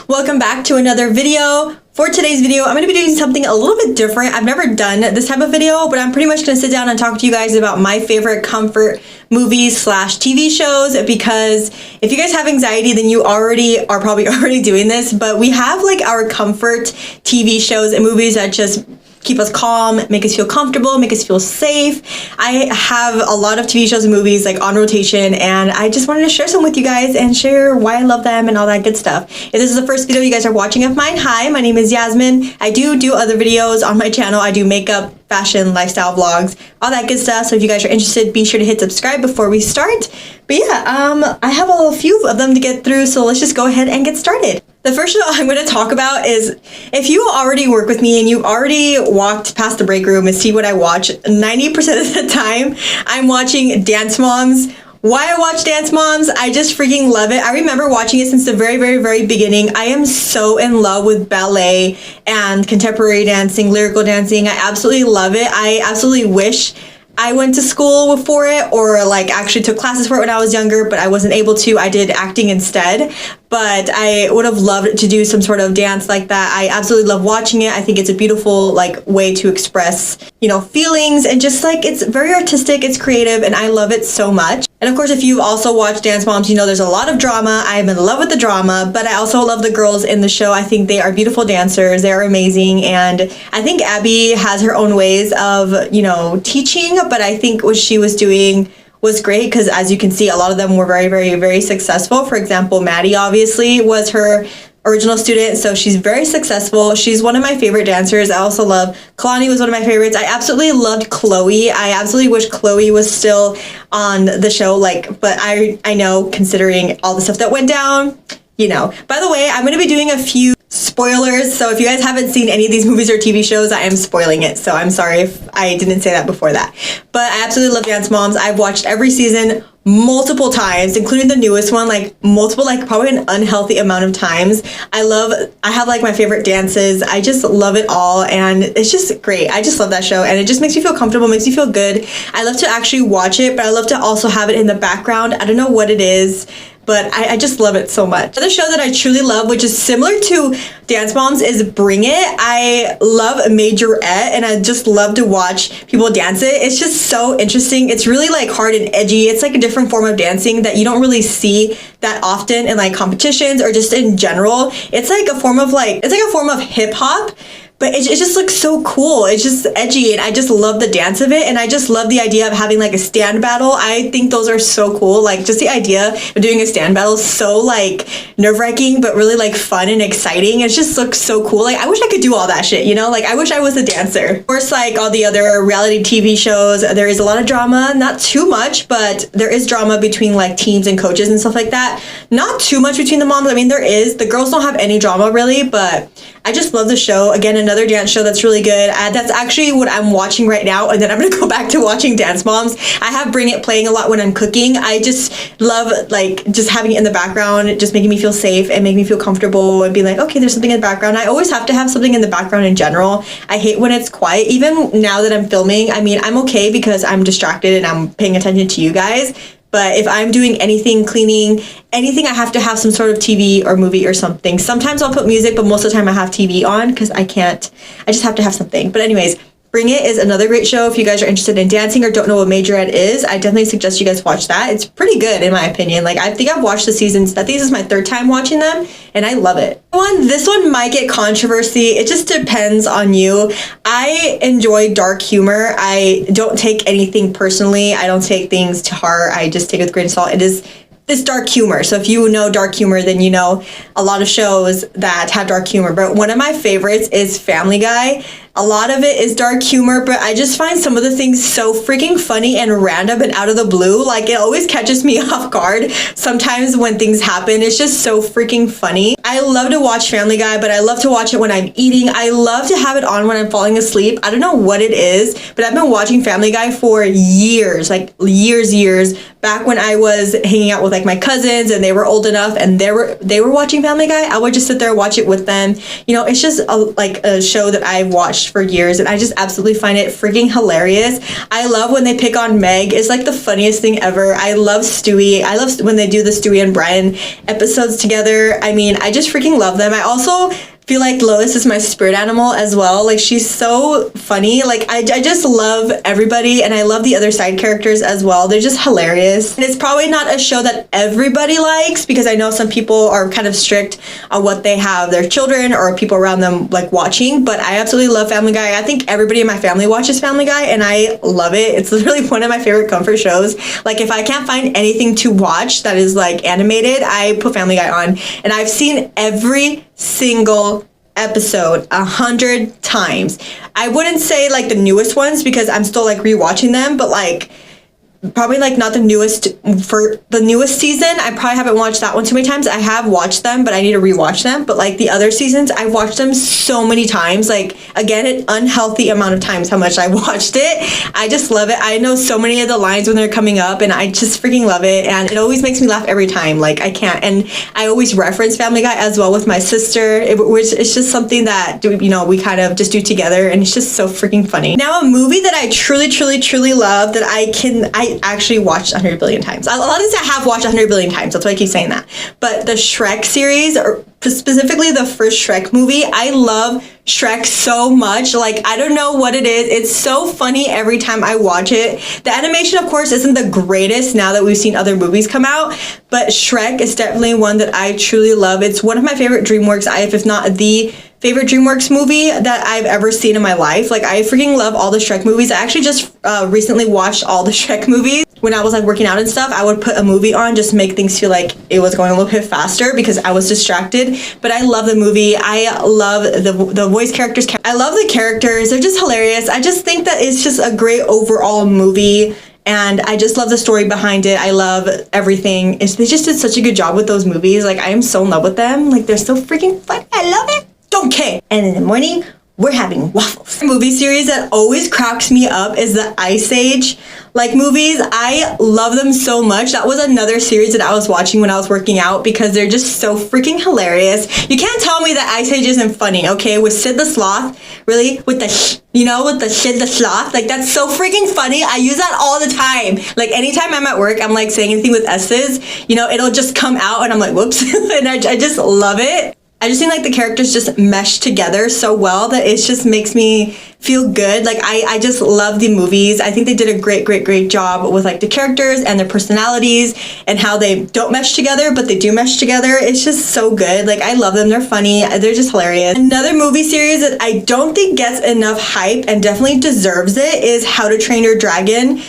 welcome back to another video. For today's video, I'm going to be doing something a little bit different. I've never done this type of video, but I'm pretty much going to sit down and talk to you guys about my favorite comfort movies slash TV shows, because if you guys have anxiety, then you already are probably already doing this, but we have like our comfort TV shows and movies that just keep us calm, make us feel comfortable, make us feel safe. I have a lot of TV shows and movies like on rotation, and I just wanted to share some with you guys and share why I love them and all that good stuff. If this is the first video you guys are watching of mine, hi, my name is Yasmin. I do other videos on my channel. I do makeup, fashion, lifestyle vlogs, all that good stuff. So if you guys are interested, be sure to hit subscribe before we start. But yeah, I have a few of them to get through, so let's just go ahead and get started. The first show I'm going to talk about is, if you already work with me and you already walked past the break room and see what I watch, 90% of the time I'm watching Dance Moms. Why I watch Dance Moms? I just freaking love it. I remember watching it since the very beginning. I am so in love with ballet and contemporary dancing, lyrical dancing. I absolutely love it. I absolutely wish I went to school for it, or like actually took classes for it when I was younger, but I wasn't able to. I did acting instead, but I would have loved to do some sort of dance like that. I absolutely love watching it. I think it's a beautiful like way to express, you know, feelings, and just like it's very artistic, it's creative, and I love it so much. And of course, if you've also watched Dance Moms, you know there's a lot of drama. I'm in love with the drama, but I also love the girls in the show. I think they are beautiful dancers. They're amazing. And I think Abby has her own ways of, you know, teaching, but I think what she was doing was great, because as you can see, a lot of them were very successful. For example, Maddie obviously was her original student, so she's very successful. She's one of my favorite dancers. I also love Kalani, was one of my favorites. I absolutely loved Chloe. I absolutely wish Chloe was still on the show, like, but I know, considering all the stuff that went down, you know. By the way, I'm going to be doing a few spoilers, so if you guys haven't seen any of these movies or TV shows, I am spoiling it, so I'm sorry if I didn't say that before that. But I absolutely love Dance Moms. I've watched every season multiple times, including the newest one, like multiple, like probably an unhealthy amount of times. I have like my favorite dances. I just love it all, and it's just great. I just love that show, and it just makes me feel comfortable, makes me feel good. I love to actually watch it, but I love to also have it in the background. I don't know what it is, but I just love it so much. Another show that I truly love, which is similar to Dance Moms, is Bring It. I love Majorette, and I just love to watch people dance it. It's just so interesting. It's really like hard and edgy. It's like a different form of dancing that you don't really see that often in like competitions or just in general. It's like a form of hip hop, but it just looks so cool. It's just edgy, and I just love the dance of it, and I just love the idea of having like a stand battle. I think those are so cool. Like, just the idea of doing a stand battle is so like nerve-wracking, but really like fun and exciting. It just looks so cool. Like, I wish I could do all that shit, you know? Like, I wish I was a dancer. Of course, like all the other reality TV shows, there is a lot of drama. Not too much, but there is drama between like teams and coaches and stuff like that. Not too much between the moms. I mean, there is. The girls don't have any drama really, but I just love the show. Again, another dance show that's really good. That's actually what I'm watching right now, and then I'm gonna go back to watching Dance Moms. I have Bring It playing a lot when I'm cooking. I just love like just having it in the background, just making me feel safe and make me feel comfortable and be like, okay, there's something in the background. I always have to have something in the background in general. I hate when it's quiet. Even now that I'm filming, I mean, I'm okay because I'm distracted and I'm paying attention to you guys. But if I'm doing anything, cleaning, anything, I have to have some sort of TV or movie or something. Sometimes I'll put music, but most of the time I have TV on because I just have to have something. But anyways, Bring It is another great show. If you guys are interested in dancing or don't know what Majorette is, I definitely suggest you guys watch that. It's pretty good in my opinion. Like, I think I've watched the seasons. I think this is my third time watching them, and I love it. This one might get controversy. It just depends on you. I enjoy dark humor. I don't take anything personally. I don't take things to heart. I just take it with a grain of salt. It is this dark humor. So if you know dark humor, then you know a lot of shows that have dark humor. But one of my favorites is Family Guy. A lot of it is dark humor, but I just find some of the things so freaking funny and random and out of the blue. Like, it always catches me off guard sometimes when things happen. It's just so freaking funny. I love to watch Family Guy, but I love to watch it when I'm eating. I love to have it on when I'm falling asleep. I don't know what it is, but I've been watching Family Guy for years, like years. Back when I was hanging out with like my cousins and they were old enough and they were watching Family Guy, I would just sit there and watch it with them. You know, it's just like a show that I've watched watched for years, and I just absolutely find it freaking hilarious. I love when they pick on Meg. It's like the funniest thing ever. I love Stewie. I love when they do the Stewie and Brian episodes together. I mean, I just freaking love them. I also feel like Lois is my spirit animal as well. Like, she's so funny. Like, I just love everybody, and I love the other side characters as well. They're just hilarious. And it's probably not a show that everybody likes, because I know some people are kind of strict on what they have their children or people around them like watching, but I absolutely love Family Guy. I think everybody in my family watches Family Guy, and I love it. It's literally one of my favorite comfort shows. Like, if I can't find anything to watch that is like animated, I put Family Guy on, and I've seen every single episode 100 times. I wouldn't say like the newest ones, because I'm still like rewatching them, but like probably like not the newest. For the newest season, I probably haven't watched that one too many times. I have watched them, but I need to rewatch them. But like the other seasons, I've watched them so many times. Like, again, an unhealthy amount of times how much I watched it. I just love it. I know so many of the lines when they're coming up, and I just freaking love it. And it always makes me laugh every time. Like, I can't. And I always reference Family Guy as well with my sister, which is just something that, you know, we kind of just do together, and it's just so freaking funny. Now, a movie that I truly love that I actually watched 100 billion times. A lot of these I have watched 100 billion times. That's why I keep saying that. But the Shrek series, or specifically the first Shrek movie, I love Shrek so much. Like, I don't know what it is. It's so funny every time I watch it. The animation, of course, isn't the greatest now that we've seen other movies come out, but Shrek is definitely one that I truly love. It's one of my favorite Dreamworks, if not the favorite Dreamworks movie that I've ever seen in my life. Like, I freaking love all the Shrek movies. I actually just recently watched all the Shrek movies. When I was like working out and stuff, I would put a movie on just to make things feel like it was going a little bit faster, because I was distracted. But I love the movie. I love the voice characters. I love the characters. They're just hilarious. I just think that it's just a great overall movie, and I just love the story behind it. I love everything. They just did such a good job with those movies. Like, I am so in love with them. Like, they're so freaking fun. I love it. Don't care. And in the morning, we're having waffles. A movie series that always cracks me up is the Ice Age like movies. I love them so much. That was another series that I was watching when I was working out, because they're just so freaking hilarious. You can't tell me that Ice Age isn't funny, okay? With Sid the Sloth, really? With the with the Sid the Sloth. Like, that's so freaking funny. I use that all the time. Like, anytime I'm at work, I'm like saying anything with S's, it'll just come out, and I'm like, whoops. And I just love it. I just think like the characters just mesh together so well that it just makes me feel good. Like, I just love the movies. I think they did a great job with like the characters and their personalities and how they don't mesh together, but they do mesh together. It's just so good. Like, I love them. They're funny. They're just hilarious. Another movie series that I don't think gets enough hype and definitely deserves it is How to Train Your Dragon.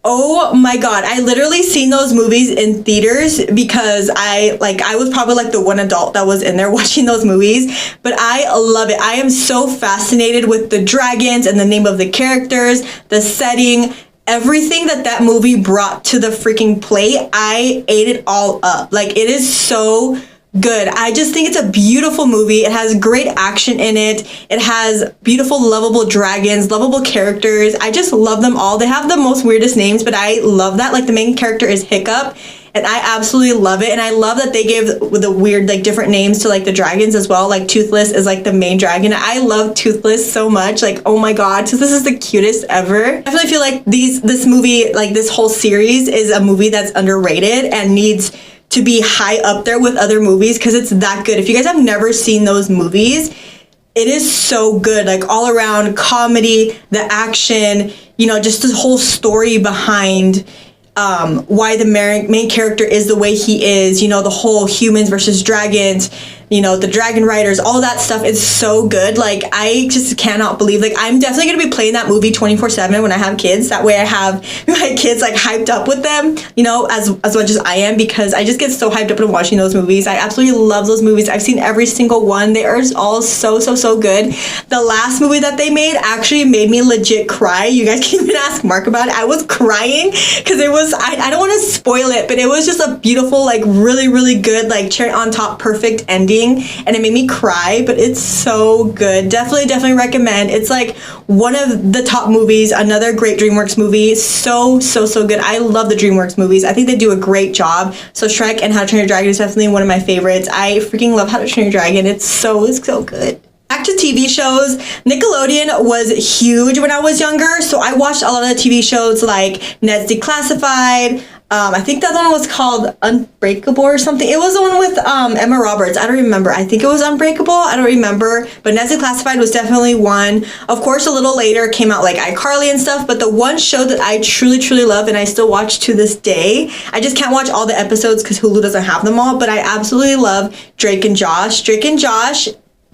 Oh my God, I literally seen those movies in theaters because I was probably like the one adult that was in there watching those movies, but I love it. I am so fascinated with the dragons and the name of the characters, the setting, everything that movie brought to the freaking plate. I ate it all up. Like, it is so good. I just think it's a beautiful movie. It has great action in it. It has beautiful, lovable dragons, lovable characters. I just love them all. They have the most weirdest names, but I love that. Like, the main character is Hiccup, and I absolutely love it. And I love that they gave the weird, like, different names to like the dragons as well. Like, Toothless is like the main dragon. I love Toothless so much. Like, oh my God, Toothless is the cutest ever. I definitely feel like this movie, like this whole series, is a movie that's underrated and needs to be high up there with other movies because it's that good. If you guys have never seen those movies, it is so good. Like, all around comedy, the action, just the whole story behind why the main character is the way he is, the whole humans versus dragons, the dragon riders, all that stuff is so good. Like, I just cannot believe, like, I'm definitely going to be playing that movie 24/7 when I have kids. That way I have my kids like hyped up with them, as much as I am, because I just get so hyped up in watching those movies. I absolutely love those movies. I've seen every single one. They are all so good. The last movie that they made actually made me legit cry. You guys can even ask Mark about it. I was crying because it was, I don't want to spoil it, but it was just a beautiful, like, really good, like, cherry on top, perfect ending. And it made me cry, but it's so good. Definitely recommend. It's like one of the top movies. Another great Dreamworks movie. So good. I love the Dreamworks movies. I think they do a great job. So Shrek and How to Train Your Dragon is definitely one of my favorites. I freaking love How to Train Your Dragon. It's so good. Back to TV shows. Nickelodeon was huge when I was younger, so I watched a lot of the TV shows like Ned's Declassified. I think that one was called Unbreakable or something. It was the one with Emma Roberts. I don't remember. I think it was Unbreakable. I don't remember. But Ned's Declassified was definitely one. Of course, a little later came out like iCarly and stuff. But the one show that I truly, truly love and I still watch to this day, I just can't watch all the episodes because Hulu doesn't have them all. But I absolutely love Drake and Josh. Drake and Josh,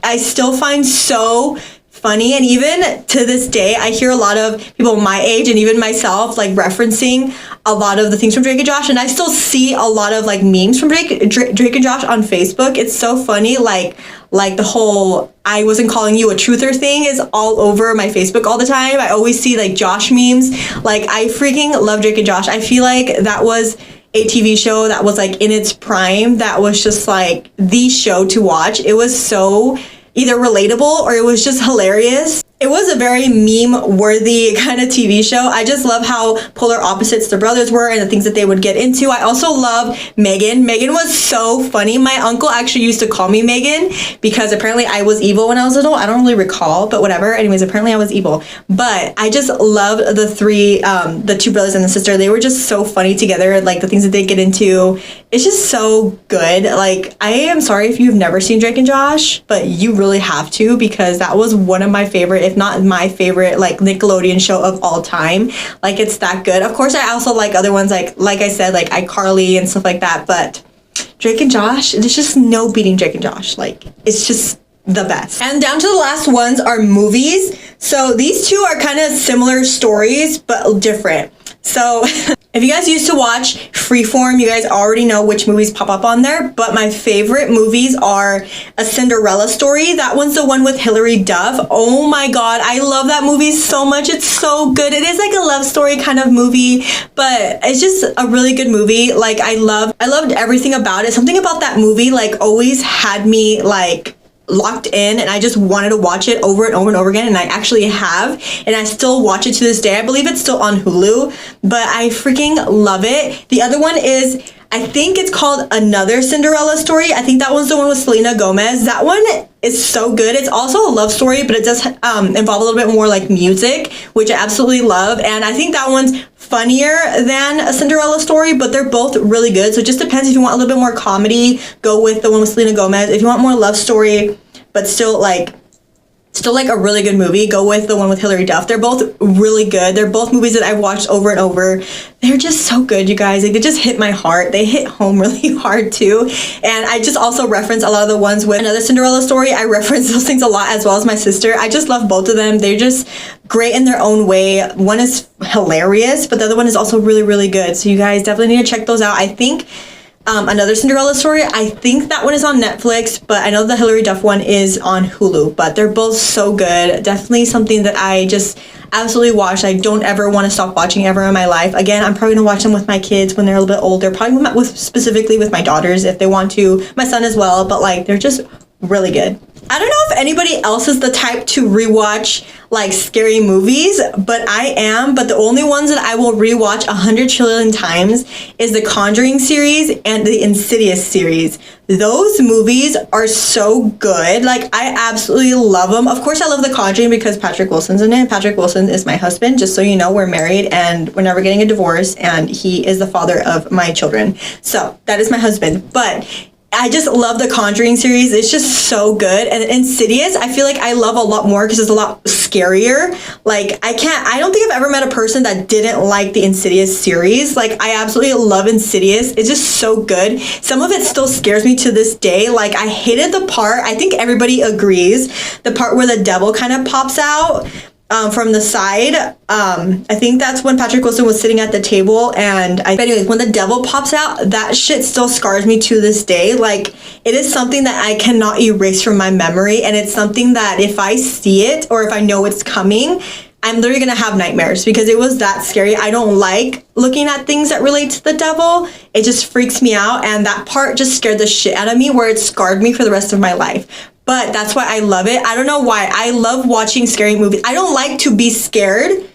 I still find so funny, and even to this day I hear a lot of people my age and even myself like referencing a lot of the things from Drake and Josh, and I still see a lot of like memes from Drake and Josh on Facebook. It's so funny, like the whole I wasn't calling you a truther thing is all over my Facebook all the time. I always see like Josh memes. Like I freaking love Drake and Josh. I feel like that was a TV show that was like in its prime, that was just like the show to watch. It was so either relatable or it was just hilarious. It was a very meme-worthy kind of TV show. I just love how polar opposites the brothers were and the things that they would get into. I also love Megan. Megan was so funny. My uncle actually used to call me Megan because apparently I was evil when I was little. I don't really recall, but whatever. Anyways, apparently I was evil. But I just loved the the two brothers and the sister. They were just so funny together. Like the things that they get into. It's just so good. Like I am sorry if you've never seen Drake and Josh, but you really have to, because that was one of my favorite, if not my favorite, like Nickelodeon show of all time. Like it's that good. Of course I also like other ones like I said, like iCarly and stuff like that, but Drake and Josh, there's just no beating Drake and Josh. Like it's just the best. And down to the last ones are movies. So these two are kind of similar stories but different. So if you guys used to watch Freeform, you guys already know which movies pop up on there, but my favorite movies are A Cinderella Story. That one's the one with Hilary Duff. Oh my god, I love that movie so much. It's so good. It is like a love story kind of movie, but it's just a really good movie. Like I loved everything about it. Something about that movie like always had me like locked in, and I just wanted to watch it over and over and over again, and I actually have, and I still watch it to this day. I believe it's still on Hulu, but I freaking love it. The other one is, I think it's called Another Cinderella Story. I think that one's the one with Selena Gomez. That one is so good. It's also a love story, but it does involve a little bit more like music, which I absolutely love. And I think that one's funnier than A Cinderella Story, but they're both really good. So it just depends. If you want a little bit more comedy, go with the one with Selena Gomez. If you want more love story, but still like a really good movie, go with the one with Hilary Duff. They're both really good. They're both movies that I've watched over and over. They're just so good, you guys. Like, they just hit my heart. They hit home really hard too. And I just also reference a lot of the ones with Another Cinderella Story. I reference those things a lot, as well as my sister. I just love both of them. They're just great in their own way. One is hilarious, but the other one is also really, really good. So you guys definitely need to check those out. I think Another Cinderella Story, I think that one is on Netflix, but I know the Hilary Duff one is on Hulu, but they're both so good. Definitely something that I just absolutely watch. I don't ever want to stop watching ever in my life. Again, I'm probably going to watch them with my kids when they're a little bit older, probably specifically with my daughters if they want to, my son as well, but like they're just really good. I don't know if anybody else is the type to rewatch like scary movies, but I am. But the only ones that I will rewatch 100 trillion times is the Conjuring series and the Insidious series. Those movies are so good. Like I absolutely love them. Of course, I love the Conjuring because Patrick Wilson's in it. Patrick Wilson is my husband. Just so you know, we're married and we're never getting a divorce, and he is the father of my children. So that is my husband. But I just love the Conjuring series. It's just so good. And Insidious, I feel like I love a lot more because it's a lot scarier. Like I don't think I've ever met a person that didn't like the Insidious series. Like I absolutely love Insidious. It's just so good. Some of it still scares me to this day. Like I hated the part, I think everybody agrees, the part where the devil kind of pops out from the side. I think that's when Patrick Wilson was sitting at the table, and anyways, when the devil pops out, that shit still scars me to this day. Like it is something that I cannot erase from my memory, and it's something that if I see it or if I know it's coming, I'm literally gonna have nightmares because it was that scary. I don't like looking at things that relate to the devil. It just freaks me out, and that part just scared the shit out of me, where it scarred me for the rest of my life. But that's why I love it. I don't know why. I love watching scary movies. I don't like to be scared.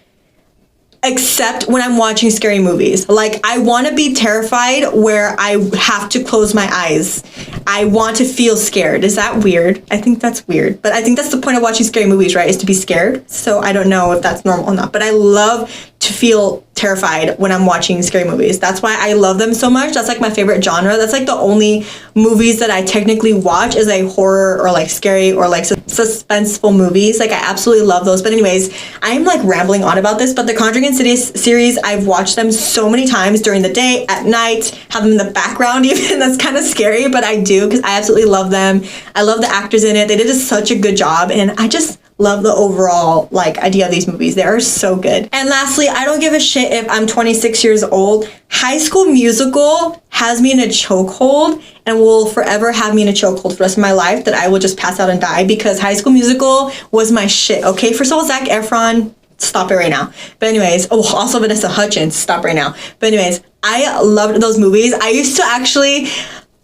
except when I'm watching scary movies. Like, I want to be terrified where I have to close my eyes. I want to feel scared. Is that weird? I think that's weird. But I think that's the point of watching scary movies, right? Is to be scared. So I don't know if that's normal or not. But I love to feel terrified when I'm watching scary movies. That's why I love them so much. That's like my favorite genre. That's like the only movies that I technically watch is like horror or like scary or like suspenseful movies. Like, I absolutely love those. But anyways, I'm like rambling on about this, but the Conjuring series, I've watched them so many times during the day, at night, have them in the background even. That's kind of scary, but I do because I absolutely love them. I love the actors in it. They did such a good job, and I just love the overall like idea of these movies. They are so good. And lastly, I don't give a shit if I'm 26 years old. High School Musical has me in a chokehold and will forever have me in a chokehold for the rest of my life, that I will just pass out and die, because High School Musical was my shit. Okay, first of all, Zac Efron, stop it right now. But anyways, oh, also Vanessa Hudgens, stop right now. But anyways, I loved those movies. I used to actually,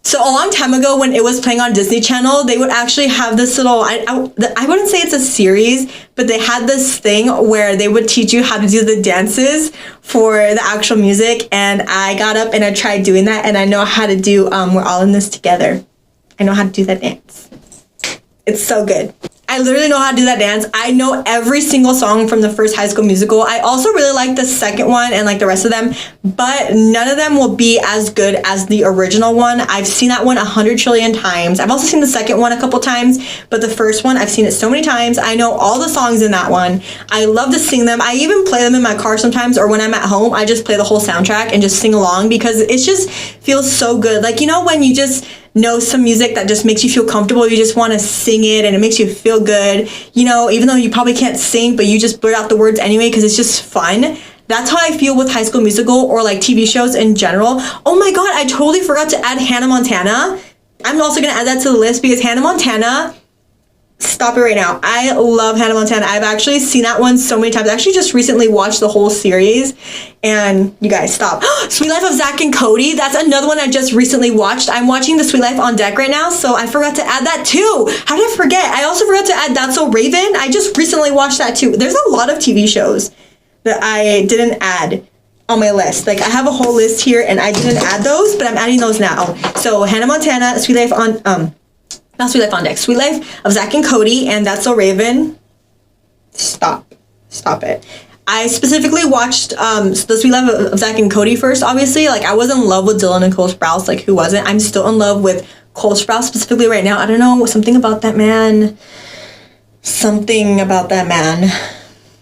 so a long time ago when it was playing on Disney Channel, they would actually have this little, I wouldn't say it's a series, but they had this thing where they would teach you how to do the dances for the actual music. And I got up and I tried doing that, and I know how to do We're All in This Together. I know how to do that dance. It's so good. I literally know how to do that dance. I know every single song from the first High School Musical. I also really like the second one and like the rest of them, but none of them will be as good as the original one. I've seen that one 100 trillion times. I've also seen the second one a couple times, but the first one, I've seen it so many times. I know all the songs in that one. I love to sing them. I even play them in my car sometimes, or when I'm at home, I just play the whole soundtrack and just sing along, because it just feels so good. Like, you know, when you just know some music that just makes you feel comfortable, you just want to sing it and it makes you feel good, you know, even though you probably can't sing, but you just blurt out the words anyway because it's just fun. That's how I feel with High School Musical or like TV shows in general. Oh my god, I totally forgot to add Hannah Montana. I'm also gonna add that to the list because Hannah Montana, stop it right now. I love Hannah Montana. I've actually seen that one so many times. I actually just recently watched the whole series, and you guys, stop. Sweet Life of Zack and Cody. That's another one I just recently watched. I'm watching The Sweet Life on deck right now, so I forgot to add that too. How did I forget? I also forgot to add That's So Raven. I just recently watched that too. There's a lot of TV shows that I didn't add on my list. Like, I have a whole list here and I didn't add those, but I'm adding those now. So Hannah Montana, Sweet Life on not Sweet Life on Deck, Sweet Life of Zack and Cody, and That's So Raven. Stop it. I specifically watched the Sweet Life of Zack and Cody first, obviously. Like, I was in love with Dylan and Cole Sprouse. Like, who wasn't? I'm still in love with Cole Sprouse specifically right now. I don't know, something about that man.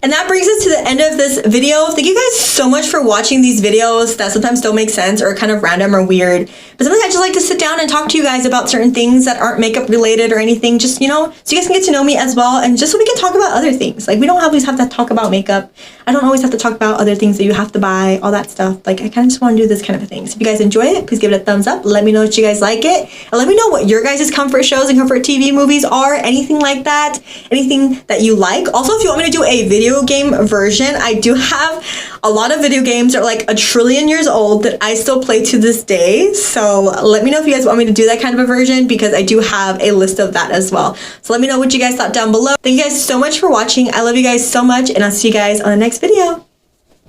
And that brings us to the end of this video. Thank you guys so much for watching these videos that sometimes don't make sense or kind of random or weird. But sometimes I just like to sit down and talk to you guys about certain things that aren't makeup related or anything. Just, you know, so you guys can get to know me as well, and just so we can talk about other things. Like, we don't always have to talk about makeup. I don't always have to talk about other things that you have to buy, all that stuff. Like, I kind of just want to do this kind of a thing. So if you guys enjoy it, please give it a thumbs up. Let me know if you guys like it. And let me know what your guys' comfort shows and comfort TV movies are. Anything like that. Anything that you like. Also, if you want me to do a video game version, I do have a lot of video games that are like 1 trillion years old that I still play to this day. So let me know if you guys want me to do that kind of a version, because I do have a list of that as well. So let me know what you guys thought down below. Thank you guys so much for watching. I love you guys so much, and I'll see you guys on the next video.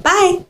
Bye.